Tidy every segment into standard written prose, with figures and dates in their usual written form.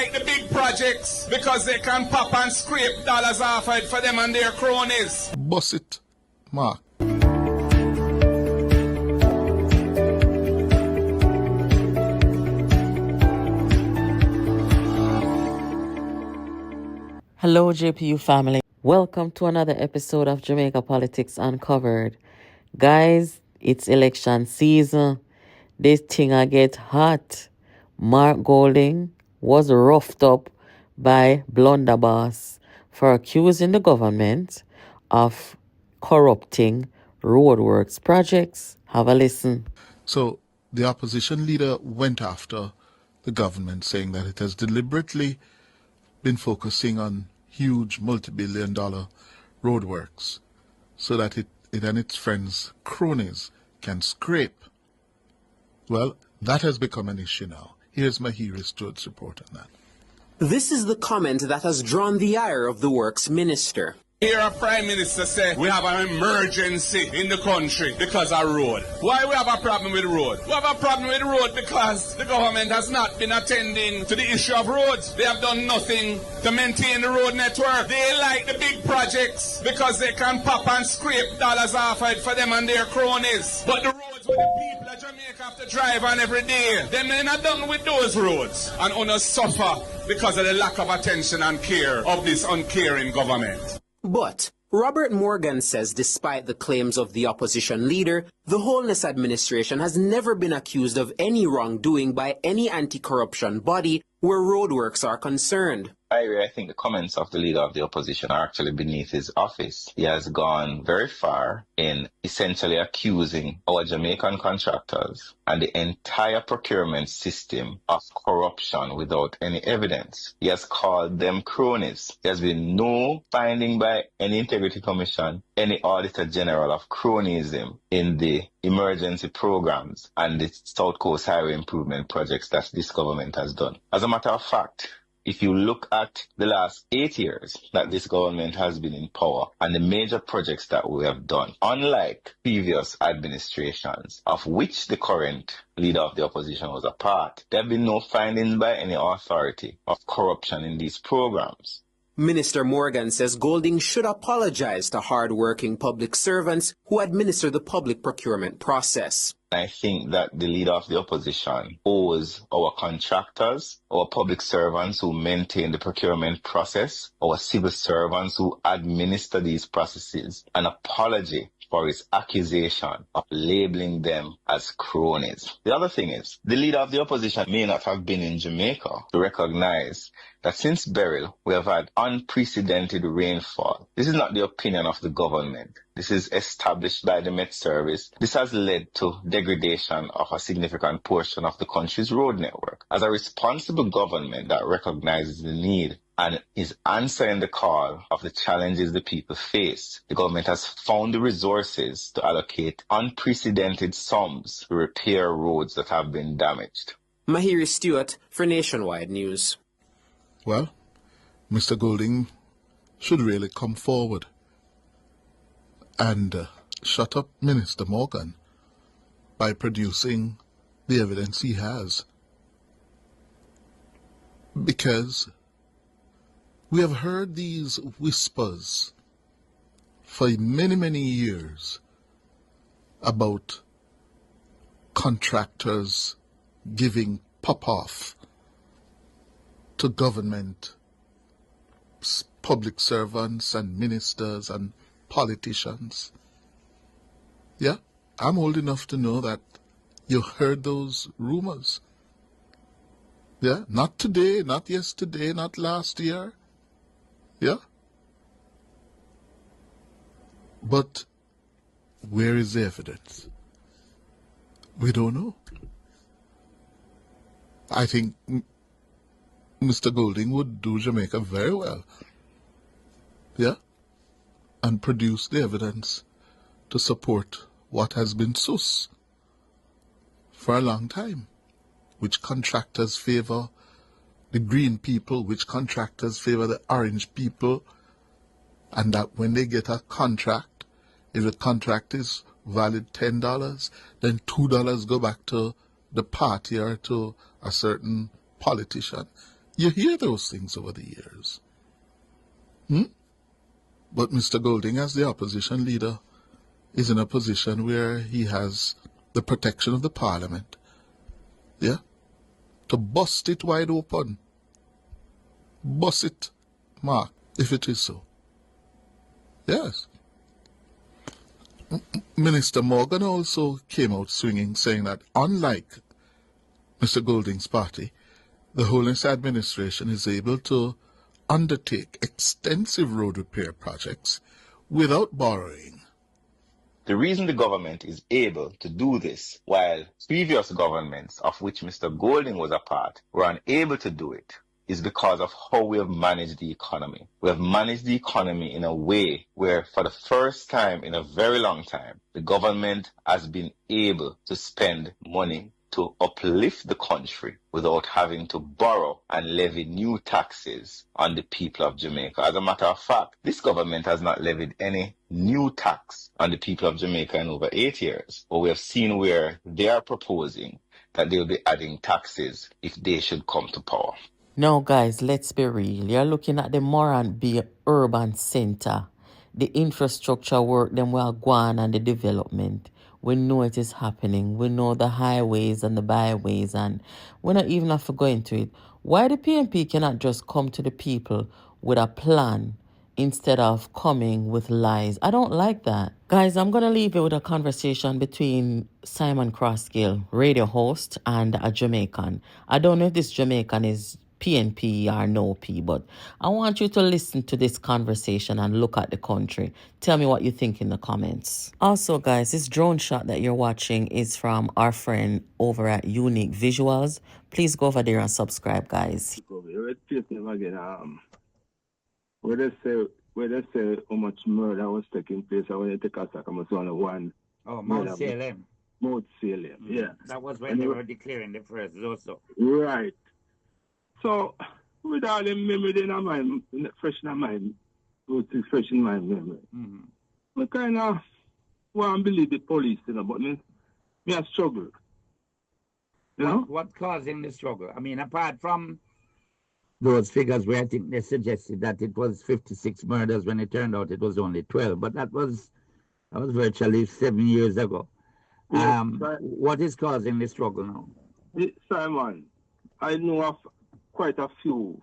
like the big projects because they can pop and scrape dollars off it for them and their cronies. Bust it, Mark. Hello, JPU family. Welcome to another episode of Jamaica Politics Uncovered. Guys, it's election season. This thing I get hot. Mark Golding was roughed up by Blunder boss for accusing the government of corrupting roadworks projects. Have a listen. So the opposition leader went after the government, saying that it has deliberately been focusing on huge multi-billion-dollar roadworks so that it and its friends, cronies, can scrape. Well, that has become an issue now. Here's Mahiri Stewart's report on that. This is the comment that has drawn the ire of the Works Minister. Here a Prime Minister say we have an emergency in the country because of road. Why we have a problem with the road? We have a problem with the road because the government has not been attending to the issue of roads. They have done nothing to maintain the road network. They like the big projects because they can pop and scrape dollars off it for them and their cronies. But the roads where the people of Jamaica have to drive on every day, them they're not done with those roads. And owners suffer because of the lack of attention and care of this uncaring government. But Robert Morgan says despite the claims of the opposition leader, the Holness administration has never been accused of any wrongdoing by any anti-corruption body where roadworks are concerned. I think the comments of the leader of the opposition are actually beneath his office. He has gone very far in essentially accusing our Jamaican contractors and the entire procurement system of corruption without any evidence. He has called them cronies. There has been no finding by any Integrity Commission, any Auditor General of cronyism in the emergency programs and the South Coast Highway Improvement projects that this government has done. As a matter of fact, if you look at the last 8 years that this government has been in power and the major projects that we have done, unlike previous administrations, of which the current leader of the opposition was a part, there have been no findings by any authority of corruption in these programs. Minister Morgan says Golding should apologize to hard-working public servants who administer the public procurement process. I think that the leader of the opposition owes our contractors, our public servants who maintain the procurement process, our civil servants who administer these processes, an apology for his accusation of labeling them as cronies. The other thing is, the leader of the opposition may not have been in Jamaica to recognize that since Beryl, we have had unprecedented rainfall. This is not the opinion of the government. This is established by the Met Service. This has led to degradation of a significant portion of the country's road network. As a responsible government that recognizes the need and is answering the call of the challenges the people face, the government has found the resources to allocate unprecedented sums to repair roads that have been damaged. Mahiri Stewart for Nationwide News. Well, Mr. Golding should really come forward and shut up Minister Morgan by producing the evidence he has. Because we have heard these whispers for many, many years about contractors giving pop-off to government, public servants and ministers and politicians. Yeah, I'm old enough to know that you heard those rumors. Yeah, not today, not yesterday, not last year. Yeah. But where is the evidence? We don't know. I think Mr. Golding would do Jamaica very well. Yeah? And produce the evidence to support what has been sus for a long time. Which contractors favor the green people, which contractors favor the orange people, and that when they get a contract, if the contract is valid $10, then $2 go back to the party or to a certain politician. You hear those things over the years. But Mr. Golding, as the opposition leader, is in a position where he has the protection of the parliament, yeah, to bust it wide open. Bust it, Mark, if it is so. Yes. Minister Morgan also came out swinging, saying that unlike Mr. Golding's party, the Holiness Administration is able to undertake extensive road repair projects without borrowing. The reason the government is able to do this while previous governments, of which Mr. Golding was a part, were unable to do it is because of how we have managed the economy. We have managed the economy in a way where, for the first time in a very long time, the government has been able to spend money to uplift the country without having to borrow and levy new taxes on the people of Jamaica. As a matter of fact, this government has not levied any new tax on the people of Jamaica in over 8 years. But we have seen where they are proposing that they will be adding taxes if they should come to power. Now, guys, let's be real. You're looking at the Morant Bay Urban Center. The infrastructure work, them will go on, and the development. We know it is happening. We know the highways and the byways, and we're not even have to go into it. Why the PNP cannot just come to the people with a plan instead of coming with lies? I don't like that. Guys, I'm going to leave you with a conversation between Simon Crosskill, radio host, and a Jamaican. I don't know if this Jamaican is PNP or no P, but I want you to listen to this conversation and look at the country. Tell me what you think in the comments. Also, guys, this drone shot that you're watching is from our friend over at Unique Visuals. Please go over there and subscribe, guys. Where they say how much murder was taking place, I want to take a second, was only one. Oh, Mount Salem. Mount Salem, yeah. That was when they were declaring the first also. Right. So, with all the memory in my mind, fresh in my mind, fresh in my memory, I kind of want to believe the police, you know, but me I struggle. You know? What causing the struggle? I mean, apart from those figures where I think they suggested that it was 56 murders when it turned out it was only 12, but that was virtually 7 years ago. Yes, what is causing the struggle now? Simon, I know of quite a few,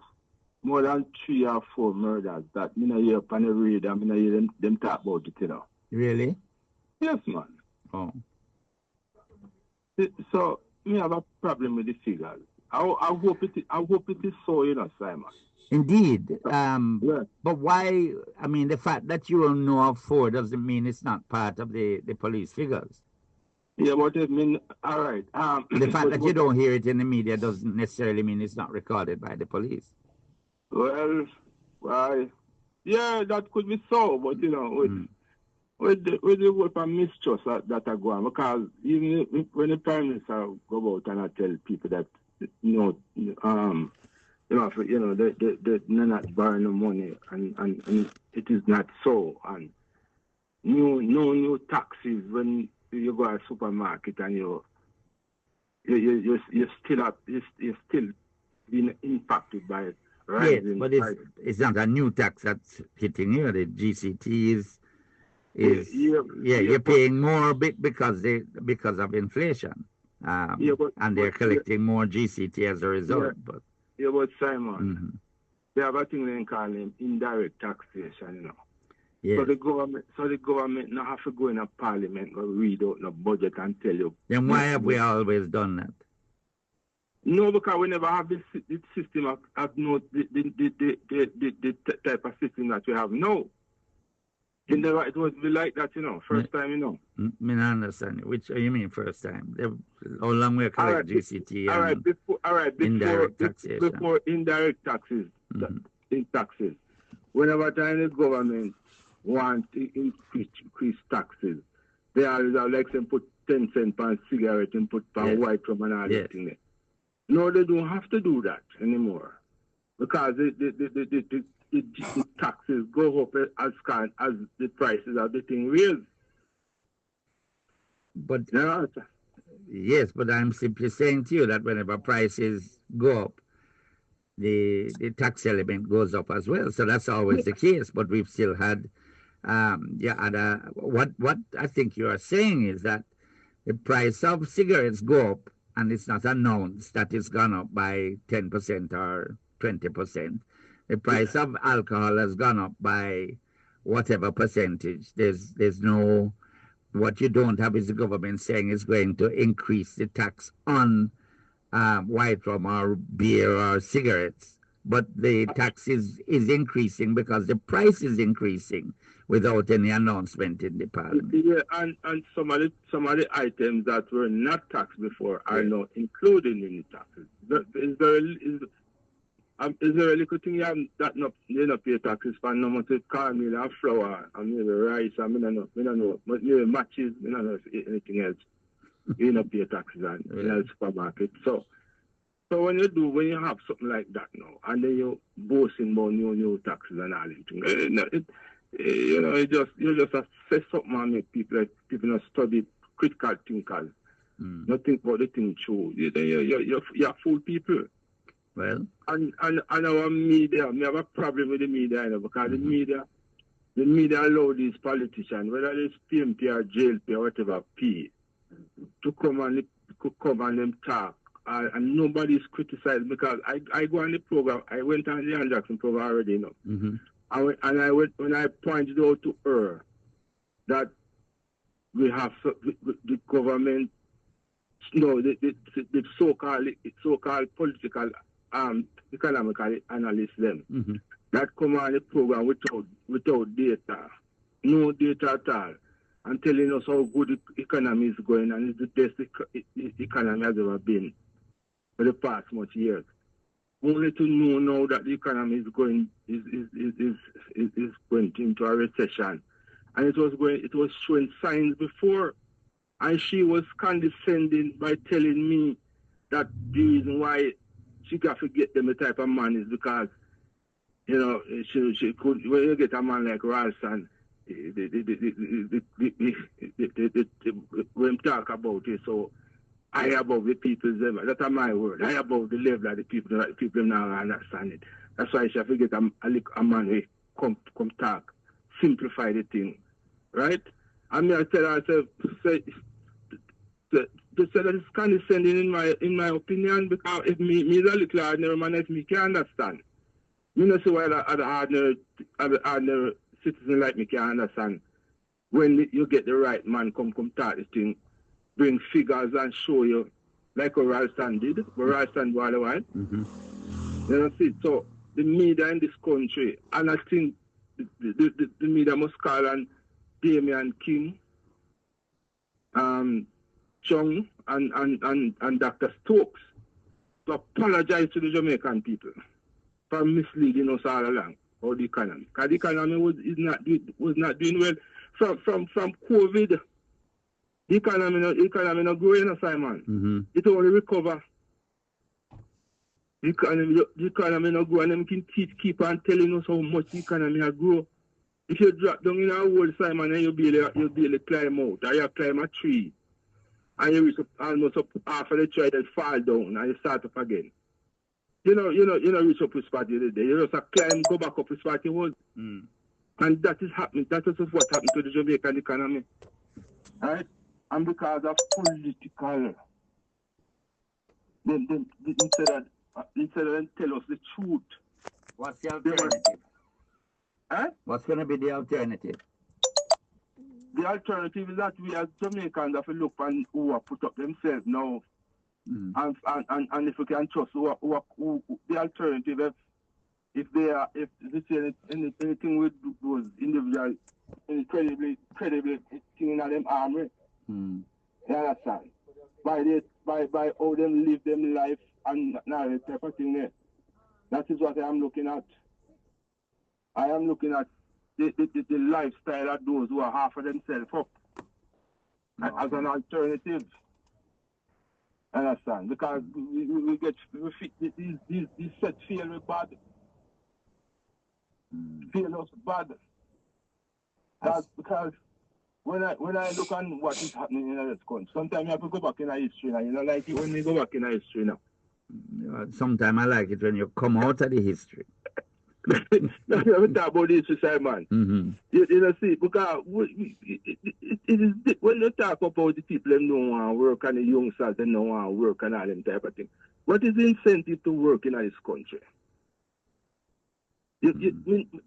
more than 3 or 4 murders that me hear upon the radio, me hear them talk about it, you know. Really? Yes, man. Oh. So me have a problem with the figures. I hope it is so, you know, Simon. Indeed. Yeah. But why? I mean, the fact that you don't know of 4 doesn't mean it's not part of the police figures. Yeah, but it mean, all right. The fact that you don't hear it in the media doesn't necessarily mean it's not recorded by the police. Well, yeah, that could be so, but you know, with the word of mistrust that are going, because even when the Prime Minister go out and I tell people that they're not borrowing the money and it is not so, and no new taxes when you go to a supermarket and you're still being impacted by it. Yes, but it's not a new tax that's hitting you. The GCT you're paying more because of inflation. And they're collecting more GCT as a result. But Simon, they have a thing they call indirect taxation, you know. Yes. So the government not have to go in a parliament or read out the budget and tell you. Then why have we always done that? No, because we never have the system of the type of system that we have now. It was be like that, you know, first time, you know. I don't understand. Which you mean first time? How long we collect GCT indirect taxation? Before indirect taxes, in taxes. Whenever time the government want to increase taxes, they always have like them put 10 cents per cigarette and put per white rum and all that thing there. No, they don't have to do that anymore. Because the taxes go up as the prices of the thing raise. But yes, but I'm simply saying to you that whenever prices go up, the tax element goes up as well. So that's always the case. But we've still had what I think you are saying is that the price of cigarettes go up and it's not announced that it's gone up by 10% or 20%. The price of alcohol has gone up by whatever percentage. There's no, what you don't have is the government saying it's going to increase the tax on white rum or beer or cigarettes. But the tax is increasing because the price is increasing without any announcement in the parliament. Yeah, and some of the items that were not taxed before are now included in the taxes. Is there a little thing you not pay taxes for? No much corn meal and flour and maybe rice and I don't know, maybe matches, I don't know if anything else. You not pay taxes on in the supermarket. So when you have something like that now, and then you're boasting about new taxes and all that, you just say something and make people not study critical thinkers. Not think about the thing true. You fool people. Well, and our media, we have a problem with the media, because the media allow these politicians, whether it's PNP or JLP or whatever P, to come and them talk. And nobody's criticized, because I go on the program. I went on the Ann Jackson program already, Mm-hmm. When I pointed out to her that we have the government, the so-called political economical analysts them that come on the program without data, no data at all, and telling us how good the economy is going, and it's the best the economy has ever been for the past much years. Only to know now that the economy is going into a recession, and it was showing signs before, and she was condescending by telling me that the reason why she got to get them the type of man is because she could, when you get a man like Ralston, when talk about it, so high above the people's level. That's my word. High above the level of the people now understand it. That's why she have to get a man who come talk, simplify the thing, right? I mean, I tell her, say that it's condescending in my opinion, because if me is a little ordinary man, if me can understand. You know, so why the ordinary citizen like me can understand when you get the right man come talk this thing, bring figures and show you, like what Ralston did, what Ralston did all the while. You know, see, so the media in this country, and I think the media must call on Damian King, Chung, and Dr. Stokes to apologize to the Jamaican people for misleading us all along about the economy. Because the economy was not doing well from COVID. The economy not growing, Simon. It only recover. The economy not grow, and them can keep on telling us how much the economy has grown. If you drop down in a hole, Simon, and you'll be able to climb out, or you climb a tree, and you reach almost up half of the tree, then fall down, and you start up again. You know, reach up to the spot the other day. You just climb, go back up to the spot you was. And that is happening. That is what happened to the Jamaican economy. Right? And because of political, instead of them tell us the truth. What's the alternative? What's going to be the alternative? The alternative is that we as Jamaicans have to look and who have put up themselves now. And if we can trust who the alternative, if this anything with those individuals incredibly thing in them armory. You understand? By how them live them life and now the type of thing there. That is what I am looking at. I am looking at the lifestyle of those who are half of themselves up as an alternative. Understand? Because we get these set feel bad. Feel us bad. That's because when I look on what is happening in this country, sometimes you have to go back in our history now. You know, like when we go back in our history now. Sometimes I like it when you come out of the history. Let me talk about this, Simon. Mm-hmm. You know, see, because it is when you talk about the people that don't want to work and the youngsters that don't want to work and all them type of thing, what is the incentive to work in this country?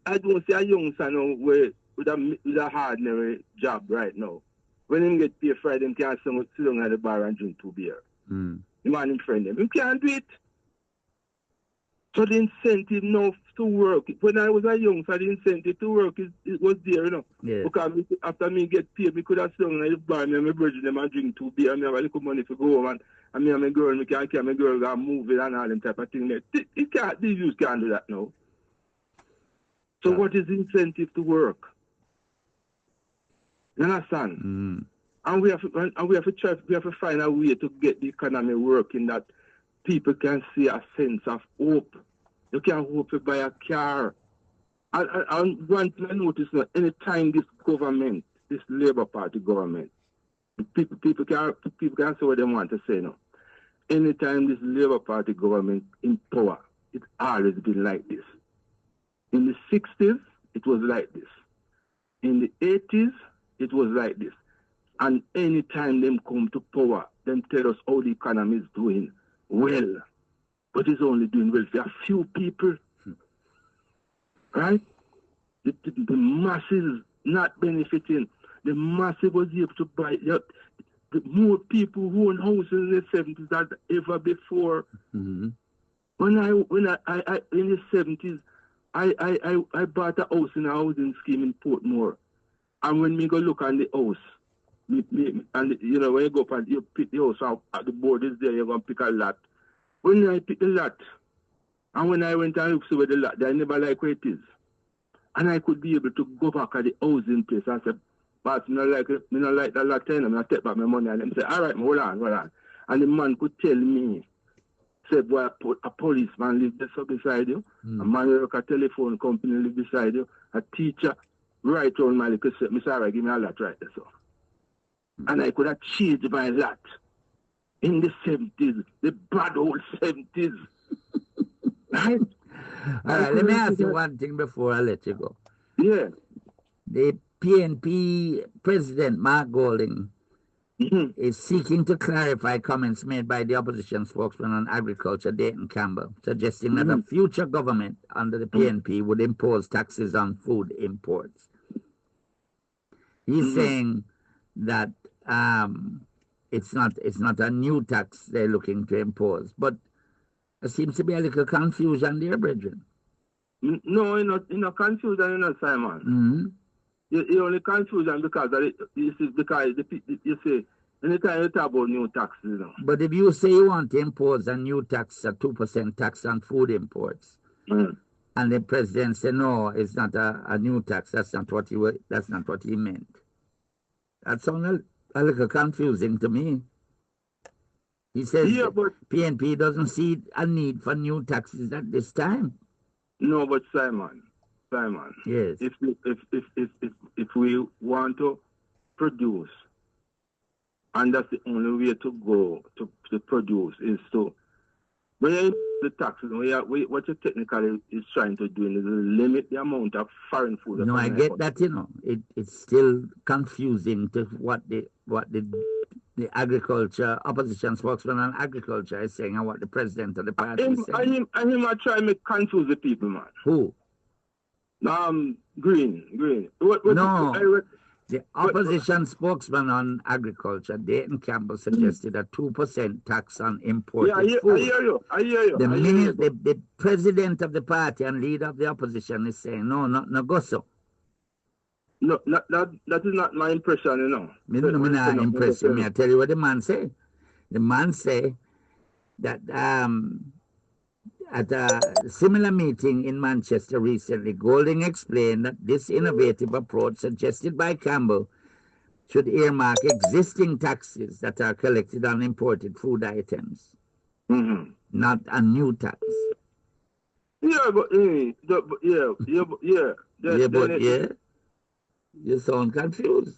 I don't see a youngster now with a ordinary job right now. When him get paid Friday, him can't sit down at the bar and drink 2 beers. Mm. Him and him friend them. Him can't do it. So the incentive now to work, when I was a youngster, the incentive to work it was there, you know. Yeah. Because after me get paid, me could have sit down at the bar, me and my brother them and drink 2 beers, and me have a little money to go home, and me and my girl, me can't carry my girl and move it and all them type of thing. It can't, these youths can't do that now. So what is the incentive to work? You understand? Mm. And we have to find a way to get the economy working that people can see a sense of hope. You can hope to buy a car. And one thing I notice that any time this government, this Labour Party government, people can say what they want to say now. Anytime this Labour Party government in power, it's always been like this. In the 60s, it was like this. In the 80s, it was like this. And anytime them come to power, them tell us how the economy is doing well. But it's only doing well for a few people. Right? The masses not benefiting. The masses was able to buy. The more people who own houses in the 70s than ever before. Mm-hmm. When I in the 70s, I bought a house in a housing scheme in Portmore. And when me go look on the house, and you know, when you go up and you pick the house out, the board is there, you're going to pick a lot. When I pick the lot, and when I went and looked where the lot, I never like where it is. And I could be able to go back at the housing place and say, but me not like that lot, and I take back my money. And them say, all right, hold on. And the man could tell me, said, boy, a policeman live there beside you, a man work a telephone company live beside you, a teacher, right on my little set, Miss Sarah, give me a lot right there, so. And I could have changed my lot in the 70s, the bad old 70s. Right? All right, let me ask you one thing before I let you go. Yeah. The PNP president, Mark Golding, is seeking to clarify comments made by the opposition spokesman on agriculture, Dayton Campbell, suggesting that a future government under the PNP would impose taxes on food imports. He's saying that it's not a new tax they're looking to impose, but there seems to be a little confusion there, brethren. No, you're not confusion, you're not, Simon. Mm-hmm. You're only confusion because you say anytime you talk about new taxes, you know. But if you say you want to impose a new tax, a 2% tax on food imports, and the president said no, it's not a new tax. That's not what he meant. That sounds a little confusing to me. He says but PNP doesn't see a need for new taxes at this time. No, but Simon, yes, if we want to produce, and that's the only way to go to produce is to when you the taxes, what you technically is trying to do is limit the amount of foreign food. No, I get that. You know, it's still confusing to what the agriculture opposition spokesman on agriculture is saying and what the president of the party is saying. And him try to confuse the people, man. Who? Green. The opposition spokesman on agriculture, Dayton Campbell, suggested a 2% tax on imported food. I hear you. The president of the party and leader of the opposition is saying, no go so. No, that is not my impression, you know. Me not impression. Me I tell you what the man say. The man say that at a similar meeting in Manchester recently, Golding explained that this innovative approach suggested by Campbell should earmark existing taxes that are collected on imported food items, not a new tax. You sound confused.